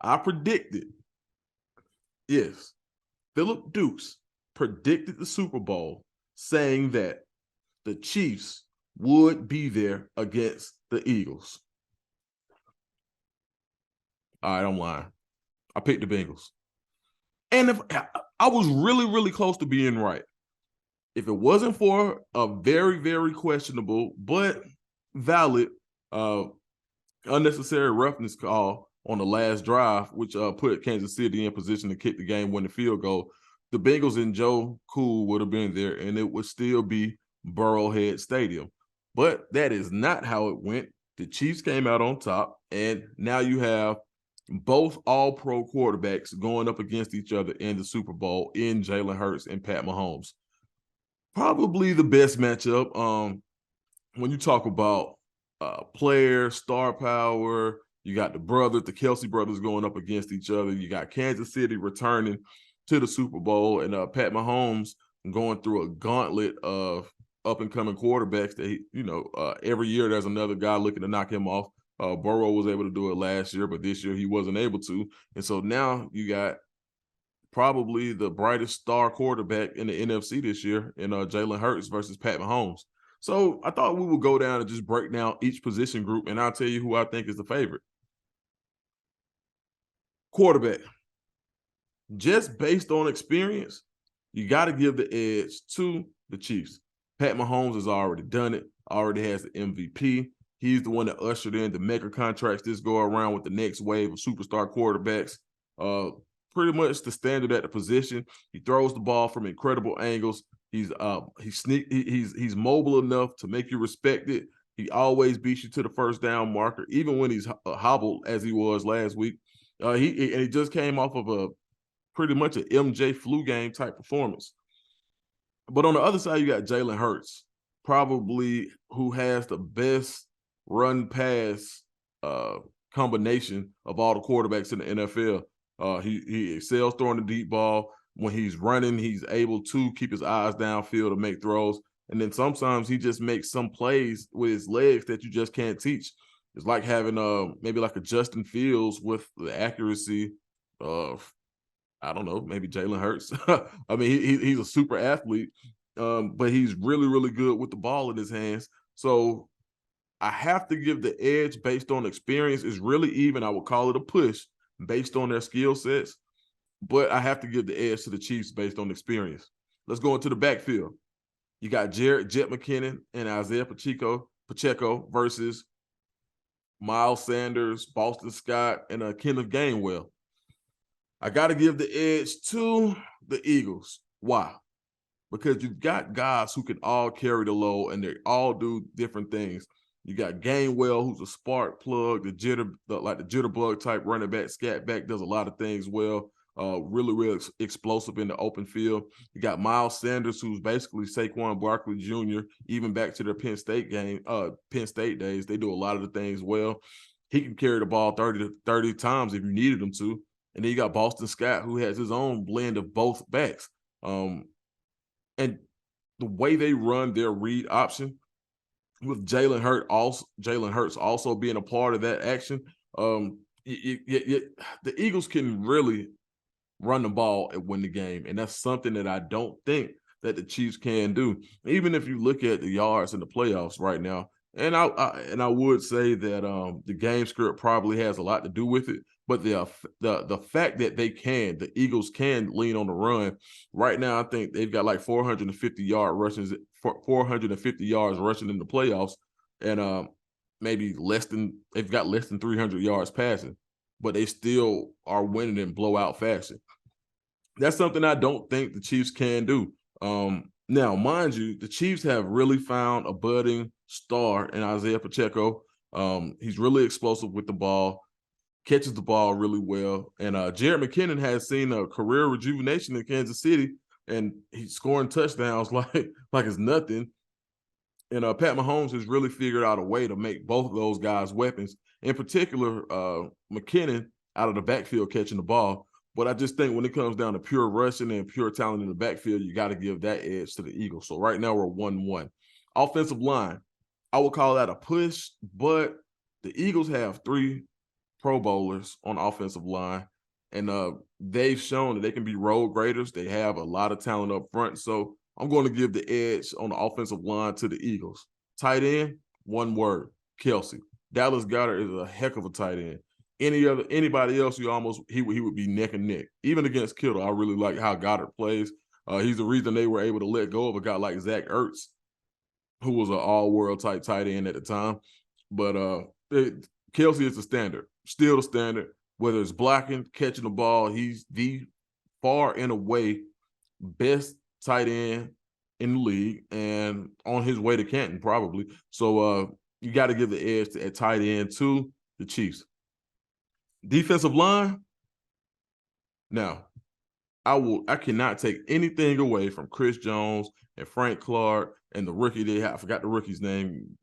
I predicted, yes, Phillip Dukes predicted the Super Bowl saying that the Chiefs would be there against the Eagles. All right, I'm lying. I picked the Bengals. And if I was really, really close to being right, if it wasn't for a very, very questionable but valid unnecessary roughness call on the last drive, which put Kansas City in position to kick the game-winning field goal, the Bengals and Joe Cool would have been there, and it would still be Burrowhead Stadium. But that is not how it went. The Chiefs came out on top, and now you have both all-pro quarterbacks going up against each other in the Super Bowl in Jalen Hurts and Pat Mahomes. Probably the best matchup. When you talk about player, star power, you got the Kelsey brothers going up against each other. You got Kansas City returning to the Super Bowl, and Pat Mahomes going through a gauntlet of up-and-coming quarterbacks that, every year there's another guy looking to knock him off. Burrow was able to do it last year, but this year he wasn't able to. And so now you got probably the brightest star quarterback in the NFC this year in Jalen Hurts versus Pat Mahomes. So I thought we would go down and just break down each position group, and I'll tell you who I think is the favorite. Quarterback. Just based on experience, you got to give the edge to the Chiefs. Pat Mahomes has already done it, already has the MVP. He's the one that ushered in the mega contracts this go around with the next wave of superstar quarterbacks. Pretty much the standard at the position. He throws the ball from incredible angles. He's mobile enough to make you respect it. He always beats you to the first down marker, even when he's hobbled as he was last week. He just came off of a pretty much an MJ flu game type performance. But on the other side, you got Jalen Hurts, probably who has the best run pass combination of all the quarterbacks in the NFL. He excels throwing the deep ball. When he's running, he's able to keep his eyes downfield and make throws. And then sometimes he just makes some plays with his legs that you just can't teach. It's like having maybe like a Justin Fields with the accuracy of, I don't know, maybe Jalen Hurts. I mean, he's a super athlete, but he's really, really good with the ball in his hands. So I have to give the edge based on experience. It's really even. I would call it a push based on their skill sets, but I have to give the edge to the Chiefs based on experience. Let's go into the backfield. You got Jet McKinnon and Isaiah Pacheco versus Miles Sanders, Boston Scott, and Kenneth Gainwell. I got to give the edge to the Eagles. Why? Because you've got guys who can all carry the load, and they all do different things. You got Gainwell, who's a spark plug, the jitterbug type running back, scat back, does a lot of things well. Really, really explosive in the open field. You got Miles Sanders, who's basically Saquon Barkley Jr., even back to their Penn State days. They do a lot of the things well. He can carry the ball 30 times if you needed him to. And then you got Boston Scott, who has his own blend of both backs. And the way they run their read option, with Jalen Hurts also being a part of that action, the Eagles can really run the ball and win the game, and that's something that I don't think that the Chiefs can do. Even if you look at the yards in the playoffs right now, and I would say that the game script probably has a lot to do with it, but the fact that the Eagles can lean on the run right now, I think they've got like 450 yards rushing in the playoffs, and maybe they've got less than 300 yards passing, but they still are winning in blowout fashion. That's something I don't think the Chiefs can do. Now, mind you, the Chiefs have really found a budding star in Isaiah Pacheco. He's really explosive with the ball, catches the ball really well. And Jared McKinnon has seen a career rejuvenation in Kansas City, and he's scoring touchdowns like it's nothing. And Pat Mahomes has really figured out a way to make both of those guys weapons, in particular McKinnon out of the backfield catching the ball. But I just think when it comes down to pure rushing and pure talent in the backfield, you got to give that edge to the Eagles. So right now we're 1-1. Offensive line, I would call that a push, but the Eagles have three Pro Bowlers on the offensive line, and they've shown that they can be road graders. They have a lot of talent up front, so I'm going to give the edge on the offensive line to the Eagles. Tight end, one word, Kelsey. Dallas Goedert is a heck of a tight end. Anybody else, he would be neck and neck. Even against Kittle, I really like how Goddard plays. He's the reason they were able to let go of a guy like Zach Ertz, who was an all-world type tight end at the time. But Kelsey is the standard, still the standard. Whether it's blocking, catching the ball, he's the far and away best tight end in the league, and on his way to Canton probably. So you got to give the edge at tight end to the Chiefs. Defensive line. Now, I cannot take anything away from Chris Jones and Frank Clark and the rookie they had. I forgot the rookie's name,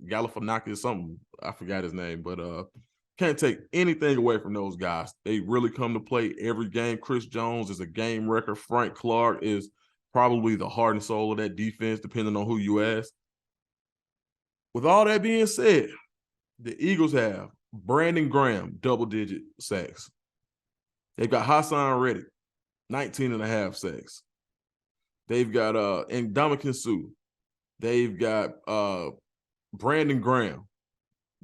Galifianakis something. I forgot his name, but can't take anything away from those guys. They really come to play every game. Chris Jones is a game wrecker. Frank Clark is probably the heart and soul of that defense, depending on who you ask. With all that being said, the Eagles have Brandon Graham, double-digit sacks. They've got Hassan Reddick, 19.5 sacks. They've got Ndamukong Suh. They've got Brandon Graham,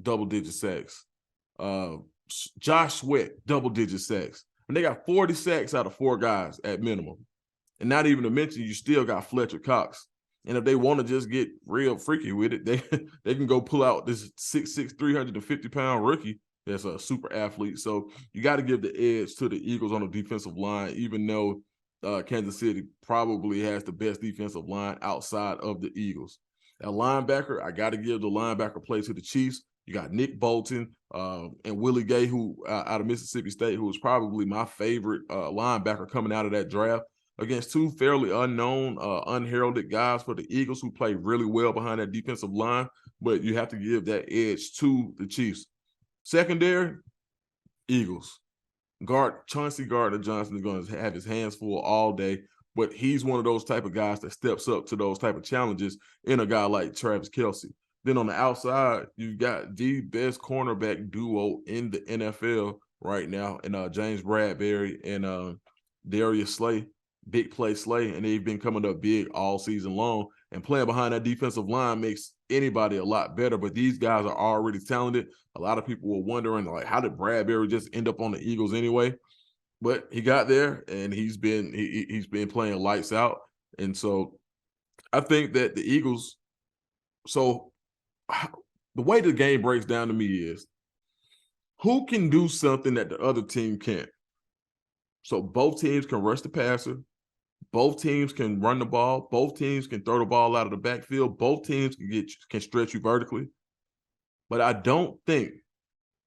double-digit sacks. Josh Sweat, double-digit sacks. And they got 40 sacks out of 4 guys at minimum. And not even to mention, you still got Fletcher Cox. And if they want to just get real freaky with it, they can go pull out this 6'6", 350-pound rookie that's a super athlete. So you got to give the edge to the Eagles on the defensive line, even though Kansas City probably has the best defensive line outside of the Eagles. At linebacker, I got to give the linebacker play to the Chiefs. You got Nick Bolton and Willie Gay, who out of Mississippi State, who was probably my favorite linebacker coming out of that draft, against 2 fairly unknown, unheralded guys for the Eagles who play really well behind that defensive line. But you have to give that edge to the Chiefs. Secondary, Eagles. Chauncey Gardner-Johnson is going to have his hands full all day, but he's one of those type of guys that steps up to those type of challenges in a guy like Travis Kelce. Then on the outside, you've got the best cornerback duo in the NFL right now, and James Bradbury and Darius Slay, big play Slay, and they've been coming up big all season long. And playing behind that defensive line makes anybody a lot better, but these guys are already talented. A lot of people were wondering, like, how did Bradbury just end up on the Eagles anyway? But he got there, and he's been playing lights out. And so I think that the Eagles – so the way the game breaks down to me is who can do something that the other team can't? So both teams can rush the passer. Both teams can run the ball. Both teams can throw the ball out of the backfield. Both teams can stretch you vertically. But I don't think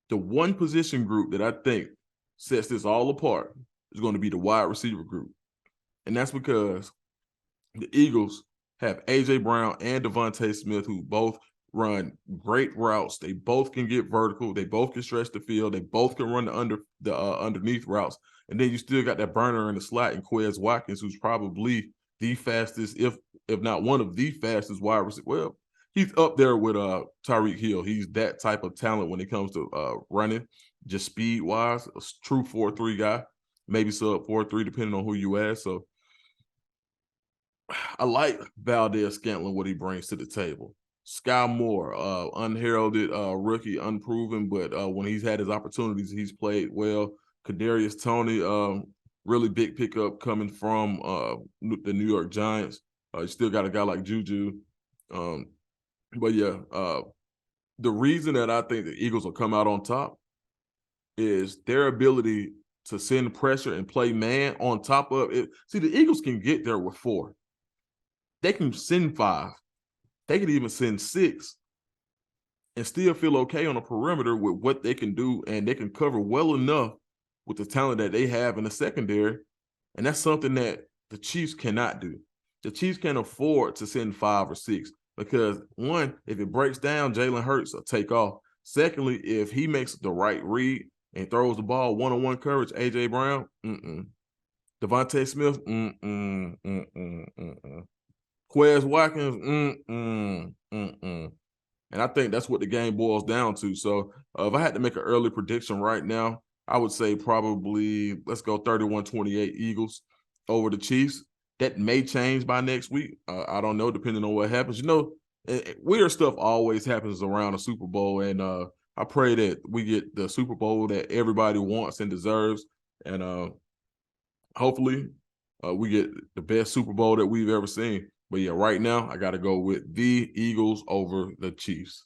the one position group that I think sets this all apart is going to be the wide receiver group. And that's because the Eagles have A.J. Brown and Devontae Smith, who both run great routes. They both can get vertical. They both can stretch the field. They both can run the underneath routes. And then you still got that burner in the slot in Quez Watkins, who's probably the fastest, if not one of the fastest wide receivers. Well, he's up there with Tyreek Hill. He's that type of talent when it comes to running, just speed-wise, a true 4.3 guy, maybe sub 4.3, depending on who you ask. So I like Valdez-Scantling, what he brings to the table. Sky Moore, unheralded rookie, unproven, but when he's had his opportunities, he's played well. Kadarius Toney, really big pickup coming from the New York Giants. You still got a guy like Juju. But yeah, the reason that I think the Eagles will come out on top is their ability to send pressure and play man on top of it. See, the Eagles can get there with 4. They can send 5. They could even send 6 and still feel okay on the perimeter with what they can do, and they can cover well enough with the talent that they have in the secondary. And that's something that the Chiefs cannot do. The Chiefs can't afford to send 5 or 6 because, one, if it breaks down, Jalen Hurts will take off. Secondly, if he makes the right read and throws the ball one-on-one coverage, A.J. Brown, Devontae Smith, Quez Watkins, And I think that's what the game boils down to. So if I had to make an early prediction right now, I would say probably, let's go 31-28 Eagles over the Chiefs. That may change by next week. I don't know, depending on what happens. Weird stuff always happens around the Super Bowl, and I pray that we get the Super Bowl that everybody wants and deserves, and hopefully we get the best Super Bowl that we've ever seen. But yeah, right now I got to go with the Eagles over the Chiefs.